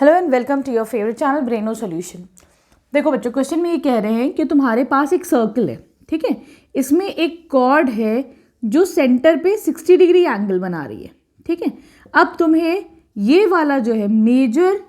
Hello and welcome to your favourite channel Braino Solution. देखो बच्चों, question में ये कह रहे हैं कि तुम्हारे पास एक सर्कल है, ठीक है। इसमें एक कॉर्ड है जो सेंटर पे 60 डिग्री एंगल बना रही है, ठीक है। अब तुम्हें ये वाला जो है measure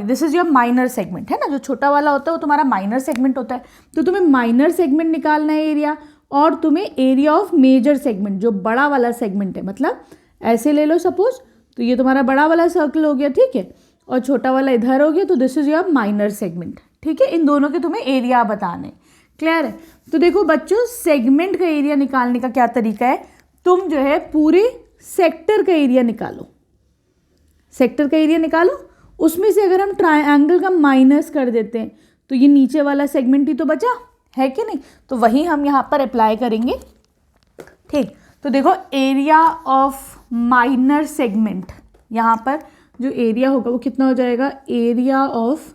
this is your minor segment, है ना। जो छोटा वाला होता है वो तुम्हारा माइनर सेगमेंट होता है। तो तुम्हें माइनर सेगमेंट निकालना है एरिया, और तुम्हें एरिया ऑफ मेजर सेगमेंट जो बड़ा वाला सेगमेंट है, मतलब ऐसे ले लो सपोज, तो ये तुम्हारा बड़ा वाला सर्कल हो गया, ठीक है, और छोटा वाला इधर हो गया, तो this is your minor segment, ठीक है। इन दोनों के तुम्हें एरिया बताने, क्लियर है। तो देखो बच्चों, सेगमेंट का एरिया निकालने का क्या तरीका है, तुम जो है पूरे सेक्टर का एरिया निकालो। सेक्टर का एरिया निकालो, उसमें से अगर हम ट्रायंगल का माइनस कर देते हैं तो ये नीचे वाला सेगमेंट ही तो बचा है कि नहीं, तो वही हम यहाँ पर अप्लाई करेंगे, ठीक। तो देखो एरिया ऑफ माइनर सेगमेंट, यहाँ पर जो एरिया होगा वो कितना हो जाएगा, area of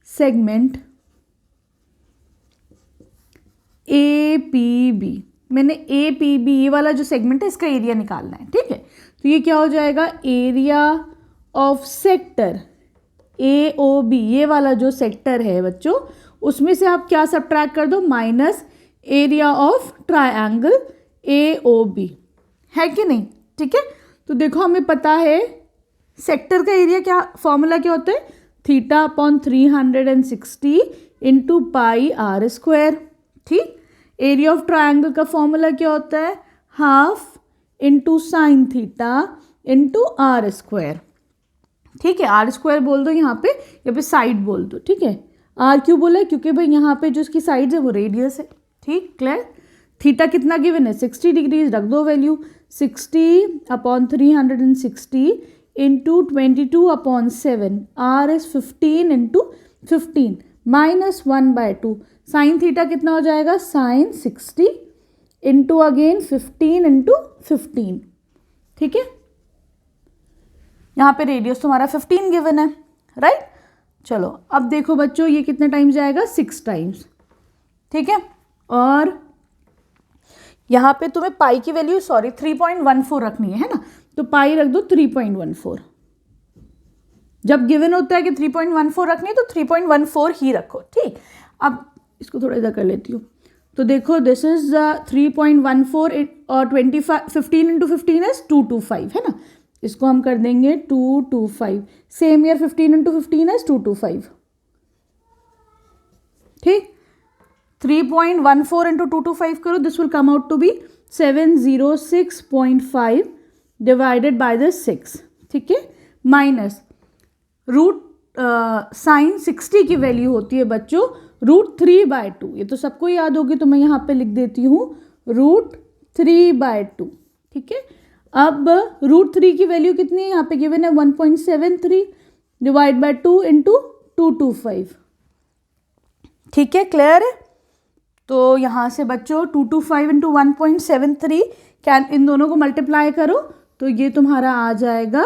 segment A P B. मैंने ए पी बी ये वाला जो सेगमेंट है इसका एरिया निकालना है, ठीक है। तो ये क्या हो जाएगा, area of sector A O B, ये वाला जो सेक्टर है बच्चों, उसमें से आप क्या सब्ट्रैक्ट कर दो, minus area of triangle A O B, है कि नहीं, ठीक है। तो देखो हमें पता है सेक्टर का एरिया, क्या फॉर्मूला क्या होता है, theta upon 360 into pi r square, ठीक। एरिया ऑफ ट्रायंगल का फॉर्मूला क्या होता है, half into sine theta into r square, ठीक है। आर स्क्वायर बोल दो यहाँ पे साइड बोल दो, ठीक है। आर क्यों बोला है, क्योंकि भाई यहाँ पे जो इसकी साइड है वो रेडियस है, ठीक, क्लियर। थीटा कितना गिवन है, 60 डिग्रीज, रख दो value, 60 upon 360 into 22 upon 7, r is 15 into 15 minus 1/2, sine theta कितना हो जाएगा, साइन 60 इंटू अगेन 15 इंटू 15, ठीक है। यहाँ पे रेडियस तुम्हारा 15 गिवन है, राइट। चलो अब देखो बच्चों, ये कितने टाइम्स जाएगा, 6 टाइम्स, ठीक है। और यहाँ पे तुम्हें पाई की वैल्यू 3.14 रखनी है ना, तो पाई रख दो 3.14। जब गिवन होता है कि 3.14 रखनी है तो 3.14 ही रखो, ठीक। अब इसको थोड़ा इधर कर लेती हूँ। तो देखो दिस इज 3.14 और 15 इंटू 15 इज 225, है ना। इसको हम कर देंगे 225, सेम ईयर 15 इंटू 15 इज 225, ठीक। 3.14 इंटू 225 करो, this will come out to be 706.5 divided by the 6, ठीक है, माइनस रूट साइन 60 की वैल्यू होती है बच्चों √3/2, ये तो सबको याद होगी, तो मैं यहाँ पे लिख देती हूँ √3/2, ठीक है। अब √3 की वैल्यू कितनी है, यहाँ पे गिवन है 1.73 डिवाइड बाय 2 इंटू 225, ठीक है, क्लियर है। तो यहाँ से बच्चों 225 इंटू 1.73 कैन, इन दोनों को मल्टीप्लाई करो तो ये तुम्हारा आ जाएगा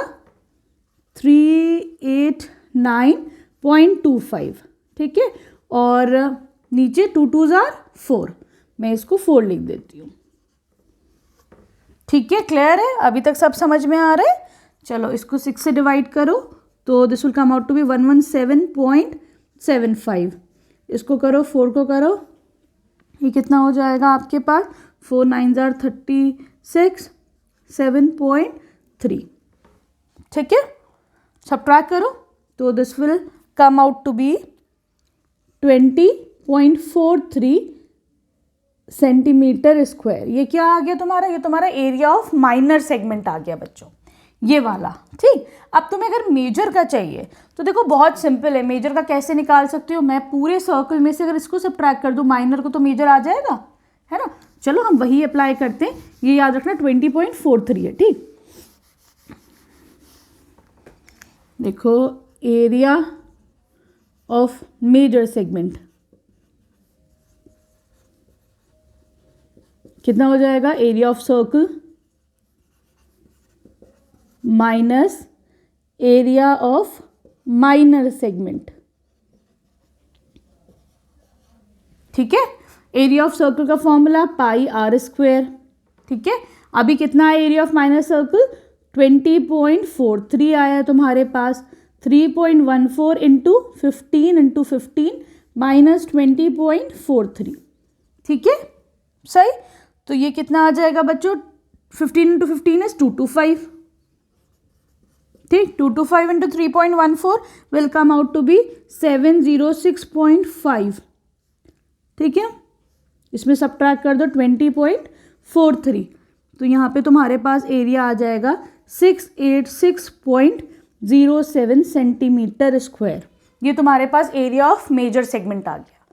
389.25, ठीक है। और नीचे 2 2s are 4, मैं इसको 4 लिख देती हूँ, ठीक है, क्लियर है। अभी तक सब समझ में आ रहा है। चलो इसको 6 से डिवाइड करो तो this will come out to be 117.75। इसको करो, 4 को करो, ये कितना हो जाएगा आपके पास, 4 9s are 36, 7.3, ठीक है। सब्ट्रैक्ट करो तो this will come out to be 20.43 centimetre square. ये क्या आ गया तुम्हारा, ये तुम्हारा एरिया ऑफ माइनर सेगमेंट आ गया बच्चों, ये वाला, ठीक। अब तुम्हें अगर मेजर का चाहिए तो देखो बहुत सिंपल है, मेजर का कैसे निकाल सकते हो, मैं पूरे सर्कल में से अगर इसको सब्ट्रैक्ट कर दूं माइनर को तो मेजर आ जाएगा, है ना। चलो हम वही अप्लाई करते हैं, ये याद रखना 20.43 है, ठीक। देखो एरिया ऑफ मेजर सेगमेंट कितना हो जाएगा, area of circle minus area of minor segment, ठीक है। एरिया ऑफ सर्कल का फॉर्मूला पाई आर स्क्वायर, ठीक है। अभी कितना है एरिया ऑफ माइनर सर्कल, 20.43 आया तुम्हारे पास, 3.14 इंटू 15 माइनस 20.43, ठीक है सही। तो ये कितना आ जाएगा बच्चों, 15 इंटू 15 इज 225, ठीक। 225 into 3.14 will come out to be 706.5, ठीक है। इसमें सब्ट्रैक्ट कर दो 20.43, तो यहाँ पे तुम्हारे पास एरिया आ जाएगा 686.07 सेंटीमीटर स्क्वायर। ये तुम्हारे पास एरिया ऑफ मेजर सेगमेंट आ गया।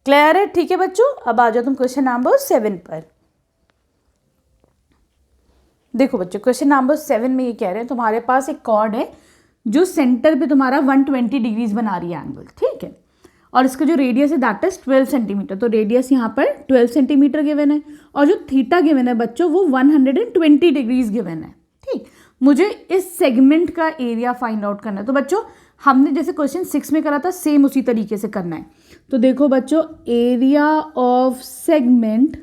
क्लियर है, ठीक है बच्चों। अब आ जाओ तुम क्वेश्चन नंबर 7 पर। देखो बच्चों, क्वेश्चन नंबर 7 में ये कह रहे हैं तुम्हारे पास एक कॉर्ड है जो सेंटर पे तुम्हारा 120 डिग्रीज बना रही है एंगल, ठीक है। और इसका जो रेडियस है दैट इज 12 सेंटीमीटर। तो रेडियस यहाँ पर 12 सेंटीमीटर गिवन है और जो थीटा गिवन है बच्चों वो 120 डिग्रीज गिवन है, ठीक। मुझे इस सेगमेंट का एरिया फाइंड आउट करना है। तो बच्चों हमने जैसे क्वेश्चन 6 में करा था सेम उसी तरीके से करना है। तो देखो बच्चों, एरिया ऑफ सेगमेंट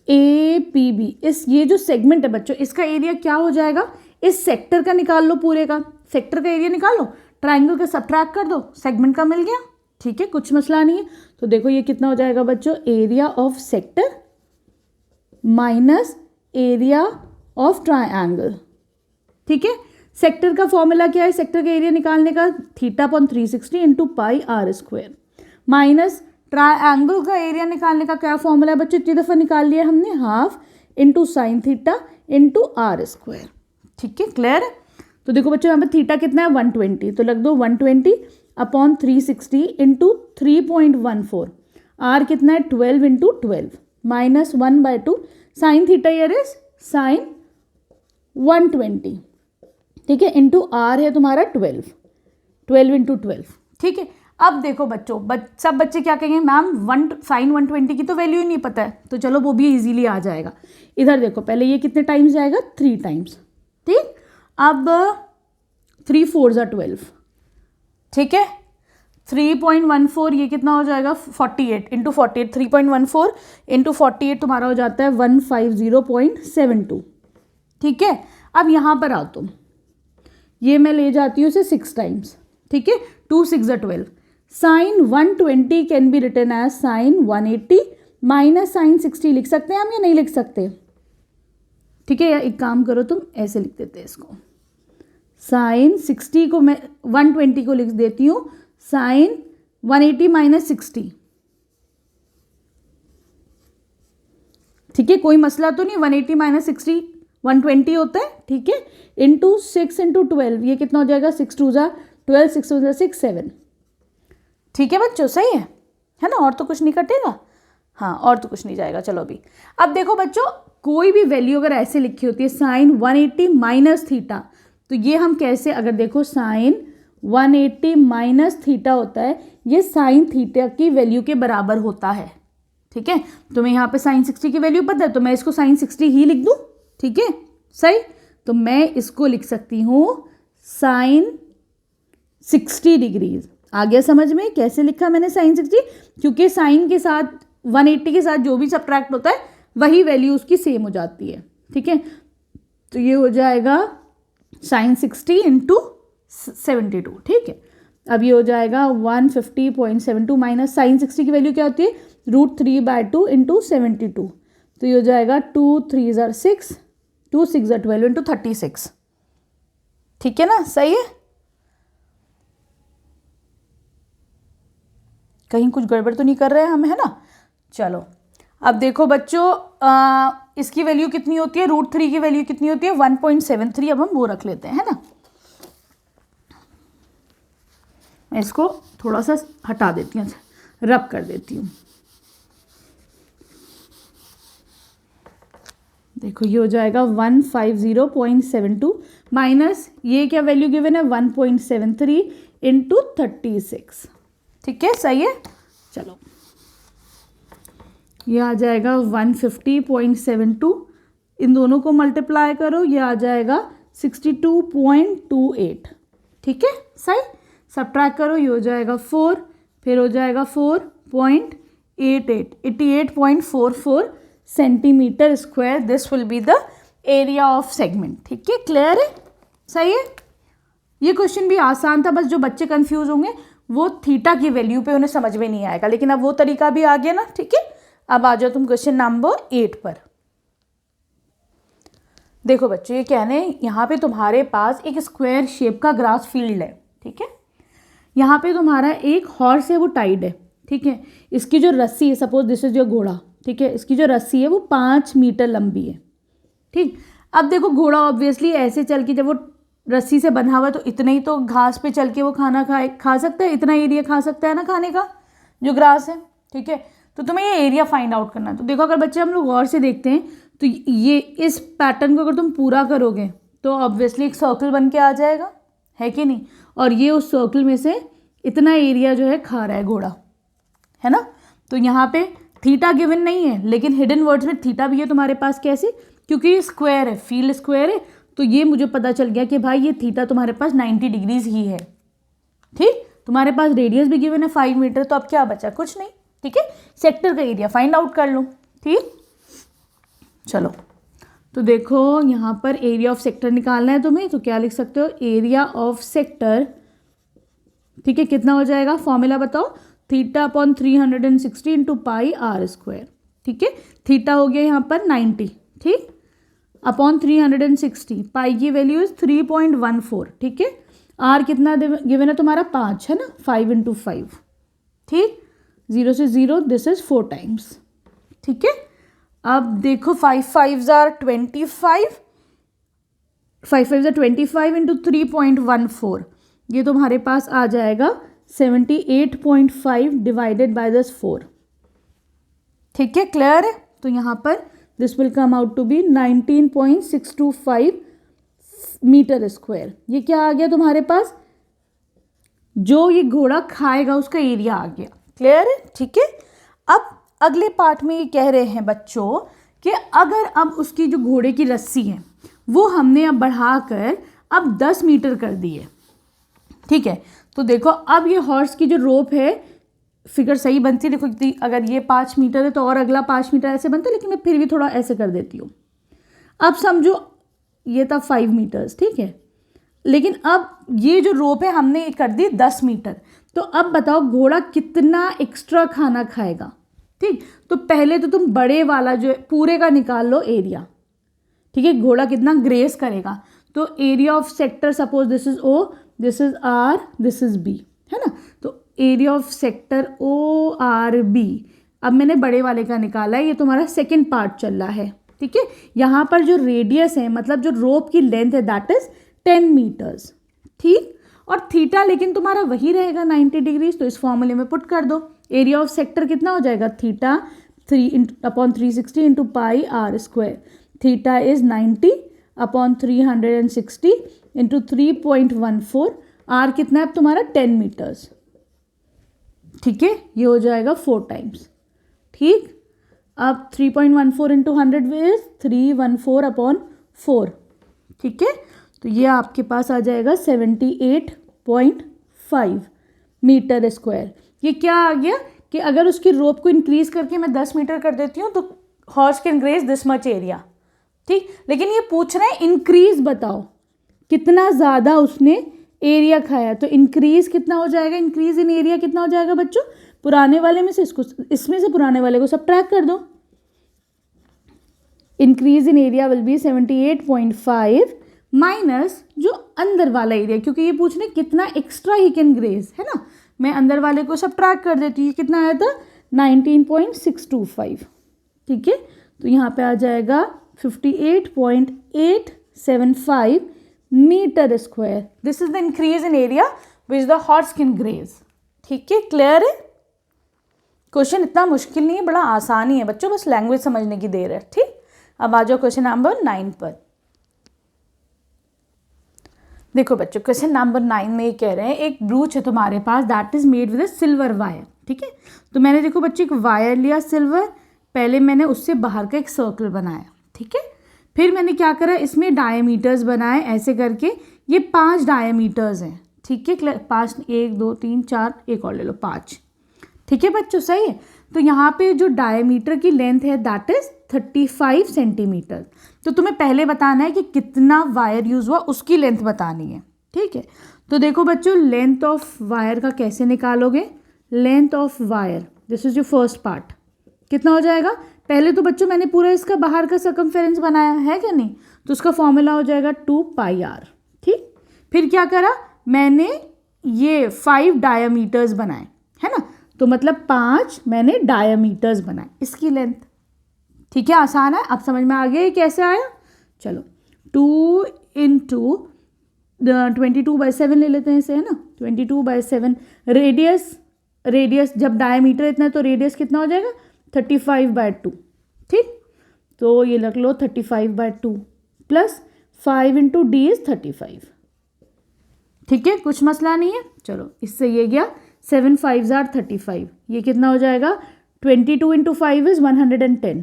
APB, इस ये जो सेगमेंट है बच्चों इसका एरिया क्या हो जाएगा, इस सेक्टर का निकाल लो, पूरे का सेक्टर का एरिया निकालो, ट्राइंगल का सब्ट्रैक्ट कर दो, सेगमेंट का मिल गया, ठीक है, कुछ मसला नहीं है। तो देखो ये कितना हो जाएगा बच्चों, area of sector minus area of triangle, ठीक है। सेक्टर का फॉर्मूला क्या है, सेक्टर का एरिया निकालने का θ/360 into pi r square, minus triangle का एरिया निकालने का क्या फॉर्मूला है बच्चों, इतनी दफ़ा निकाल लिया हमने, half into sine theta into r square, ठीक है। क्लियर है। तो देखो बच्चों यहाँ पे थीटा कितना है 120, तो लग दो 120/360 इंटू 3.14, आर कितना है 12 into 12 minus 1/2, sine theta year is sine 120, ठीक है, इंटू आर है तुम्हारा 12 इंटू 12, ठीक है। अब देखो बच्चों, सब बच्चे क्या कहेंगे, मैम साइन 120 की तो वैल्यू ही नहीं पता है, तो चलो वो भी इजीली आ जाएगा। इधर देखो पहले ये कितने टाइम्स जाएगा, 3 टाइम्स, ठीक। अब 3 4 = 12, ठीक है। 3.14 ये कितना हो जाएगा 48 इंटू 48, 3.14 इंटू 48 तुम्हारा हो जाता है 150.72, ठीक है। अब यहाँ पर आओ तुम, ये मैं ले जाती हूँ इसे 6 टाइम्स, ठीक है, 2 6 = 12, sine 120 can be written as sine 180 minus sine 60, लिख सकते हैं हम या नहीं लिख सकते, ठीक है। या एक काम करो तुम ऐसे लिख देते हैं इसको, साइन 60 को मैं 120 को लिख देती हूँ साइन 180 माइनस 60, ठीक है, कोई मसला तो नहीं, 180 माइनस 60 120 होता है, ठीक है, इंटू 6 इंटू 12, ये कितना हो जाएगा 6 2 = 12, 6 2 = 6 7, ठीक है बच्चों, सही है ना। और तो कुछ नहीं कटेगा, हाँ और तो कुछ नहीं जाएगा। चलो अभी अब देखो बच्चों, कोई भी वैल्यू अगर ऐसे लिखी होती है साइन 180 माइनस थीटा, तो ये हम कैसे, अगर देखो साइन 180 माइनस थीटा होता है, ये साइन थीटा की वैल्यू के बराबर होता है, ठीक है। तो मैं यहाँ पे साइन 60 की वैल्यू पता है, तो मैं इसको साइन 60 ही लिख दूँ, ठीक है सही। तो मैं इसको लिख सकती हूँ साइन 60 डिग्रीज। आ गया समझ में कैसे लिखा मैंने साइन 60, क्योंकि साइन के साथ 180 के साथ जो भी सब्ट्रैक्ट होता है वही वैल्यू उसकी सेम हो जाती है, ठीक है। तो ये हो जाएगा साइन 60 इंटू 72, ठीक है। अब ये हो जाएगा 150.72 माइनस साइन 60 की वैल्यू क्या होती है √3/2 इंटू 72, तो ये हो जाएगा 2 3 = 6, 2 6 = 12 इंटू 36, ठीक है ना, सही है। कहीं कुछ गड़बड़ तो नहीं कर रहे हैं हम, है ना। चलो अब देखो बच्चों, इसकी वैल्यू कितनी होती है, √3 की वैल्यू कितनी होती है 1.73, अब हम वो रख लेते हैं, है ना। मैं इसको थोड़ा सा हटा देती हूँ, रब कर देती हूँ। देखो ये हो जाएगा 150.72 माइनस ये क्या वैल्यू गिवन है 1.73 इंटू 36, ठीक है सही है। चलो ये आ जाएगा 150.72, इन दोनों को मल्टीप्लाई करो, ये आ जाएगा 62.28, ठीक है सही। सब्ट्रैक्ट करो, ये हो जाएगा 4, फिर हो जाएगा 4.88, 88.44 centimetre square. This will be the area of segment, ठीक है, क्लियर है, सही है। ये क्वेश्चन भी आसान था, बस जो बच्चे कंफ्यूज होंगे वो थीटा की वैल्यू पे उन्हें समझ में नहीं आएगा, लेकिन अब वो तरीका भी आ गया ना, ठीक है। अब आ जाओ तुम क्वेश्चन नंबर 8 पर। देखो बच्चों, ये क्या है, यहाँ पे तुम्हारे पास एक स्क्वायर शेप का ग्रास फील्ड है, ठीक है। यहाँ पे तुम्हारा एक हॉर्स है, वो टाइड है, ठीक है। इसकी जो रस्सी है, सपोज दिस इज योर घोड़ा, ठीक है, इसकी जो रस्सी है वो 5 मीटर लंबी है, ठीक। अब देखो घोड़ा ऑब्वियसली ऐसे चल के, जब वो रस्सी से बंधा हुआ है तो इतने ही तो घास पे चल के वो खाना खा सकता है, इतना एरिया खा सकता है ना खाने का जो ग्रास है, ठीक है। तो तुम्हें ये एरिया फाइंड आउट करना है। तो देखो अगर बच्चे हम लोग गौर से देखते हैं तो ये इस पैटर्न को अगर तुम पूरा करोगे तो ऑब्वियसली एक सर्कल बन के आ जाएगा, है कि नहीं। और ये उस सर्कल में से इतना एरिया जो है खा रहा है घोड़ा, है ना। तो यहाँ पे थीटा गिवन नहीं है, लेकिन हिडन वर्ड्स में थीटा भी है तुम्हारे पास। कैसे? क्योंकि ये स्क्वायर है, फील्ड स्क्वायर है, तो ये मुझे पता चल गया कि भाई ये थीटा तुम्हारे पास 90 डिग्रीज ही है, ठीक। तुम्हारे पास रेडियस भी गिवन है 5 मीटर, तो अब क्या बचा? कुछ नहीं, ठीक है। सेक्टर का एरिया फाइंड आउट कर लो, ठीक। चलो, तो देखो यहाँ पर एरिया ऑफ सेक्टर निकालना है तुम्हें, तो क्या लिख सकते हो? एरिया ऑफ सेक्टर, ठीक है, कितना हो जाएगा? फॉर्मूला बताओ। Theta upon 360 into pi r square, ठीक है। थीटा हो गया यहाँ पर 90, ठीक, अपॉन 360, पाई की वैल्यू इज 3.14, ठीक है। आर कितना गिवन है तुम्हारा? 5 है ना, 5 इंटू 5, ठीक। 0 से 0, दिस इज 4 टाइम्स, ठीक है। अब देखो 5 5s are 25, 5 5s are 25 into 3.14, ये तुम्हारे पास आ जाएगा 78.5 डिवाइडेड बाय दिस 4, ठीक है। क्लियर है? तो यहाँ पर this will come out to be 19.625 metre square. ये क्या आ गया तुम्हारे पास? जो ये घोड़ा खाएगा उसका एरिया आ गया। क्लियर है? ठीक है। अब अगले पार्ट में ये कह रहे हैं बच्चों कि अगर अब उसकी जो घोड़े की रस्सी है वो हमने अब बढ़ाकर अब 10 मीटर कर दी है, ठीक है। तो देखो अब ये हॉर्स की जो रोप है, फिगर सही बनती है, देखो अगर ये 5 मीटर है तो और अगला 5 मीटर ऐसे बनता है, लेकिन मैं फिर भी थोड़ा ऐसे कर देती हूँ। अब समझो ये था 5 मीटर्स, ठीक है, लेकिन अब ये जो रोप है हमने कर दी 10 मीटर। तो अब बताओ घोड़ा कितना एक्स्ट्रा खाना खाएगा, ठीक। तो पहले तो तुम बड़े वाला जो पूरे का निकाल लो एरिया, ठीक है। घोड़ा कितना ग्रेस करेगा, तो area of sector, suppose this is O, this is R, this is B, है ना। तो area of sector O R B, अब मैंने बड़े वाले का निकाला है, ये तुम्हारा सेकेंड पार्ट चल रहा है, ठीक है। यहाँ पर जो रेडियस है, मतलब जो रोप की लेंथ है, दैट इज 10 मीटर्स, ठीक। और थीटा लेकिन तुम्हारा वही रहेगा 90 डिग्रीज, तो इस फॉर्मूले में पुट कर दो। एरिया ऑफ सेक्टर कितना हो जाएगा? Theta 3/360 into pi r square. Theta is 90 upon 360 into 3.14। R कितना है तुम्हारा? 10 मीटर्स, ठीक है। ये हो जाएगा 4 टाइम्स, ठीक। अब 3.14 इंटू 100 इज 314 अपॉन 4, ठीक है। तो ये आपके पास आ जाएगा 78.5 मीटर स्क्वायर। ये क्या आ गया कि अगर उसकी रोप को इंक्रीज करके मैं 10 मीटर कर देती हूँ तो horse can grace this much area, ठीक। लेकिन ये पूछ रहे हैं इंक्रीज बताओ कितना ज़्यादा उसने एरिया खाया, तो इंक्रीज कितना हो जाएगा? इंक्रीज इन एरिया कितना हो जाएगा बच्चों? पुराने वाले में से इसमें से पुराने वाले को सब्ट्रैक्ट कर दो। Increase in area will be 78.5 minus जो अंदर वाला एरिया, क्योंकि ये पूछ रहे कितना एक्स्ट्रा ही कैन ग्रेज, है ना। मैं अंदर वाले को सब्ट्रैक्ट कर देती हूँ, कितना आया था? 19.625, ठीक है। तो यहाँ पे आ जाएगा 58.875 metre square. This is the increase in area which the horse can graze, ठीक है। क्लियर है? क्वेश्चन इतना मुश्किल नहीं है, बड़ा आसान ही है बच्चों, बस लैंग्वेज समझने की देर है, ठीक। अब आ जाओ क्वेश्चन नंबर 9 पर। देखो बच्चों क्वेश्चन नंबर 9 में ये कह रहे हैं एक ब्रूच है तुम्हारे पास, that is made with silver wire, ठीक है। तो मैंने देखो बच्चों एक वायर लिया सिल्वर, पहले मैंने उससे बाहर का एक सर्कल बनाया, ठीक है। फिर मैंने क्या करा, इसमें डायमीटर्स बनाए ऐसे करके, ये 5 डायमीटर्स हैं, ठीक है। 5, 1 2 3 4, एक और ले लो 5, ठीक है बच्चों, सही है। तो यहाँ पे जो डायमीटर की लेंथ है दैट इज 35 सेंटीमीटर। तो तुम्हें पहले बताना है कि कितना वायर यूज हुआ, उसकी लेंथ बतानी है, ठीक है। तो देखो बच्चों, लेंथ ऑफ वायर का कैसे निकालोगे? Length of wire, this is your first part, कितना हो जाएगा? पहले तो बच्चों मैंने पूरा इसका बाहर का सर्कमफेरेंस बनाया है क्या नहीं, तो उसका फॉर्मूला हो जाएगा 2πr। ठीक, फिर क्या करा मैंने, ये 5 डायामीटर्स बनाए, है ना, तो मतलब 5 मैंने डायामीटर्स बनाए इसकी लेंथ। ठीक है, आसान है, अब समझ में आ गया ये कैसे आया। चलो 2 इंटू 22/7 ले लेते हैं इसे, है ना, 22/7। रेडियस जब डायमीटर इतना है तो रेडियस कितना हो जाएगा? 35/2। ठीक, तो ये रख लो 35/2 प्लस 5 इंटू डी इज 35। ठीक है, कुछ मसला नहीं है। चलो इससे ये गया 7 5s are 35, ये कितना हो जाएगा? 22 into 5 is 110,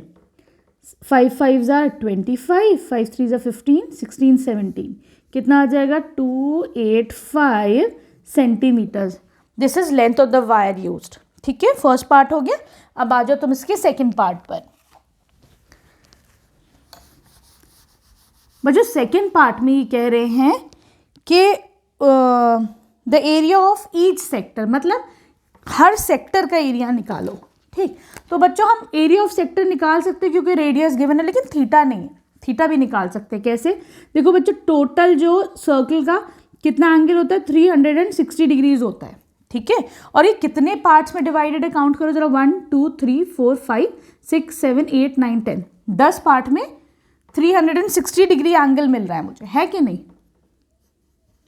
5 5s are 25, 5 3s are 15, 16 17, कितना आ जाएगा? 285 centimetres. This is length of the wire used. ठीक है, फर्स्ट पार्ट हो गया। अब आ जाओ तुम इसके सेकंड पार्ट पर। बच्चों सेकंड पार्ट में ये कह रहे हैं कि the area of each sector, मतलब हर सेक्टर का एरिया निकालो। ठीक, तो बच्चों हम एरिया ऑफ सेक्टर निकाल सकते हैं क्योंकि रेडियस गिवन है, लेकिन थीटा नहीं है। थीटा भी निकाल सकते हैं, कैसे? देखो बच्चों, टोटल जो सर्कल का कितना एंगल होता है? 360 डिग्रीज होता है। ठीक है, और ये कितने पार्ट्स में डिवाइडेड है? काउंट करो जरा, 1 2 3 4 5 6 7 8 9 10, 10 पार्ट में 360 डिग्री एंगल मिल रहा है मुझे, है कि नहीं?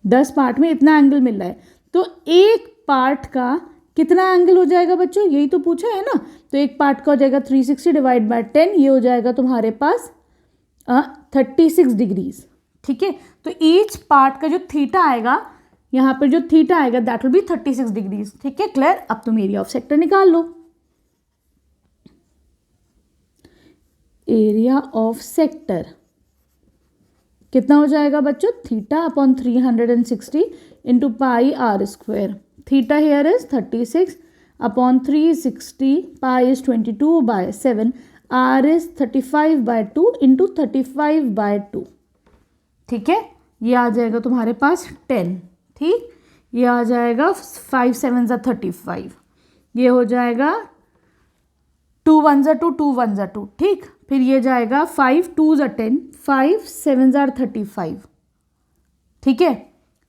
10 पार्ट में इतना एंगल मिल रहा है, तो एक पार्ट का कितना एंगल हो जाएगा बच्चों? यही तो पूछा है ना। तो एक पार्ट का हो जाएगा 360 डिवाइड बाय 10, ये हो जाएगा तुम्हारे पास 36 डिग्रीज। ठीक है, तो ईच पार्ट का जो थीटा आएगा, यहाँ पर जो थीटा आएगा दैट विल बी 36 डिग्रीज। ठीक है, क्लियर? अब तुम एरिया ऑफ सेक्टर निकाल लो। एरिया ऑफ सेक्टर कितना हो जाएगा बच्चों? Theta upon 360 into pi r square. Theta here is 36 upon 360, pi is 22/7, r is 35/2 into 35/2। ठीक है, ये आ जाएगा तुम्हारे पास 10। ठीक, ये आ जाएगा 5 7s are 35, ये हो जाएगा 2 1s are 2, 2 1s are 2। ठीक, फिर ये जाएगा 5 2s are 10, 5 7s are 35। ठीक है,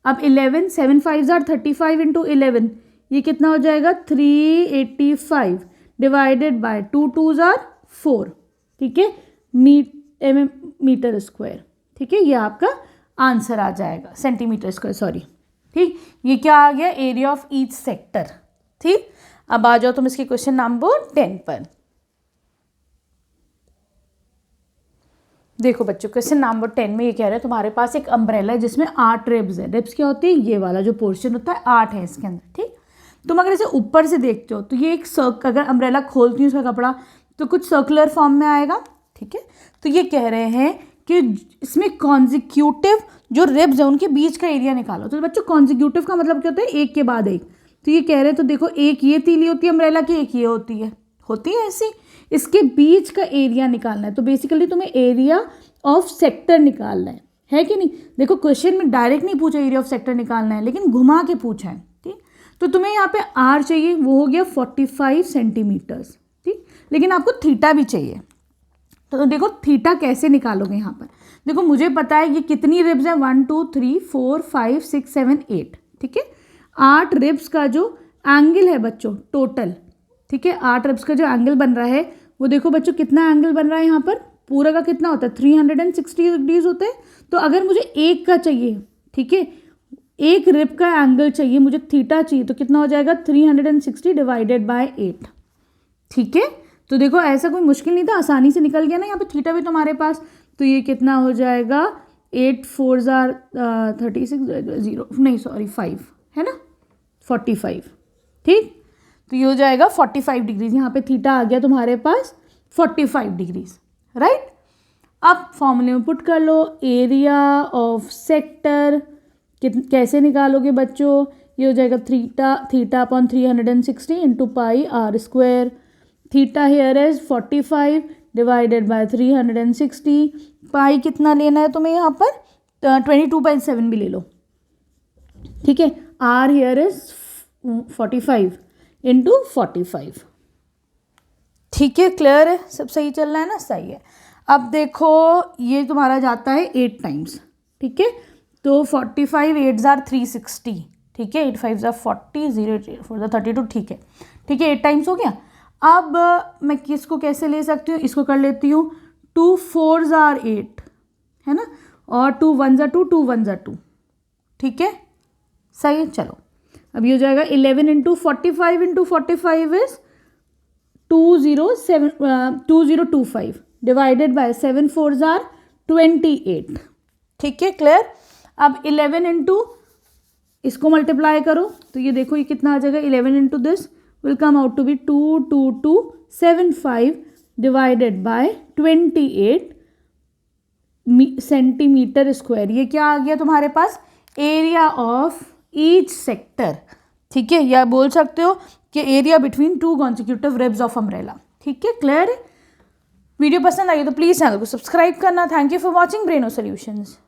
अब 11 7 5s are 35 इंटू 11, ये कितना हो जाएगा? 385 डिवाइडेड बाय 2 2s are 4। ठीक है, मीटर स्क्वायर। ठीक है, ये आपका आंसर आ जाएगा, सेंटीमीटर स्क्वायर, सॉरी। ठीक, ये क्या आ गया? Area of each sector. ठीक, अब आ जाओ तुम इसके क्वेश्चन नंबर 10 पर। देखो बच्चों, क्वेश्चन नंबर 10 में ये कह रहे हैं तुम्हारे पास एक अम्ब्रेला है जिसमें 8 रिब्स है। रिब्स क्या होती है? ये वाला जो पोर्शन होता है, 8 है इसके अंदर। ठीक, तुम अगर इसे ऊपर से देखते हो तो ये एक अगर अम्ब्रेला खोलती हूँ उसका कपड़ा तो कुछ सर्कुलर फॉर्म में आएगा। ठीक है, तो ये कह रहे हैं कि इसमें कॉन्जिक्यूटिव जो रिब्स है उनके बीच का एरिया निकालो। तो बच्चों कॉन्जिक्यूटिव का मतलब क्या होता है? एक के बाद एक। तो ये कह रहे हैं, तो देखो एक ये तीली होती है अम्ब्रेला की, एक ये होती है ऐसी, इसके बीच का एरिया निकालना है। तो बेसिकली तुम्हें एरिया ऑफ सेक्टर निकालना है कि नहीं? देखो क्वेश्चन में डायरेक्ट नहीं पूछा एरिया ऑफ सेक्टर निकालना है, लेकिन घुमा के पूछा है। ठीक, तो तुम्हें यहाँ पे आर चाहिए, वो हो गया 45 सेंटीमीटर्स। ठीक, लेकिन आपको थीटा भी चाहिए। तो देखो थीटा कैसे निकालोगे यहाँ पर? देखो मुझे पता है ये कितनी रिब्स हैं, 1 2 3 4 5 6 7 8। ठीक है, 8 रिब्स का जो एंगल है बच्चों टोटल, ठीक है, 8 रिब्स का जो एंगल बन रहा है वो देखो बच्चों कितना एंगल बन रहा है यहाँ पर, पूरा का कितना होता है? 360 डिग्रीज होते हैं। तो अगर मुझे एक का चाहिए, ठीक है, एक रिब का एंगल चाहिए, मुझे थीटा चाहिए, तो कितना हो जाएगा? 360 डिवाइडेड बाय 8। ठीक है, तो देखो ऐसा कोई मुश्किल नहीं था, आसानी से निकल गया ना। यहाँ पे थीटा भी तुम्हारे पास, तो ये कितना हो जाएगा? 8 4s are 36, 0 नहीं सॉरी 5 है ना, 45। ठीक, तो ये हो जाएगा 45 डिग्रीज। यहाँ पे थीटा आ गया तुम्हारे पास 45 डिग्रीज, राइट। अब फॉर्मूले में पुट कर लो, एरिया ऑफ सेक्टर कैसे निकालोगे बच्चों? ये हो जाएगा theta upon 360 into pi r square. Theta here is 45 divided by 360। Pi कितना लेना है तुम्हें यहाँ पर? 22/7 भी ले लो। ठीक है, आर हियर इज 45 इंटू 45। ठीक है, क्लियर है, सब सही चल रहा है ना, सही है। अब देखो ये तुम्हारा जाता है 8 टाइम्स, ठीक है, तो 45 8 जार 360, ठीक है, 8 5 जार 40, 0 4 जार 32, ठीक है, ठीक है, 8 टाइम्स हो गया। अब मैं किसको कैसे ले सकती हूँ, इसको कर लेती हूँ 2 4 जार 8, है ना, और 2 1 जार 2, 2 1 जार 2, ठीक है, सही है। चलो अब ये हो जाएगा 11 into 45 into 45 is 2025 divided by 7 4 jar 28, ठीक है, क्लियर। अब 11 इंटू इसको मल्टीप्लाई करो तो ये देखो ये कितना आ जाएगा, 11 into this will come out to be 22275 divided by 28 centimetre square. ये क्या आ गया तुम्हारे पास, एरिया ऑफ ईच सेक्टर, ठीक है, या बोल सकते हो कि area between 2 consecutive ribs of umbrella, ठीक है, क्लियर है। वीडियो पसंद आई तो प्लीज़ चैनल को सब्सक्राइब करना। Thank you for watching Braino solutions.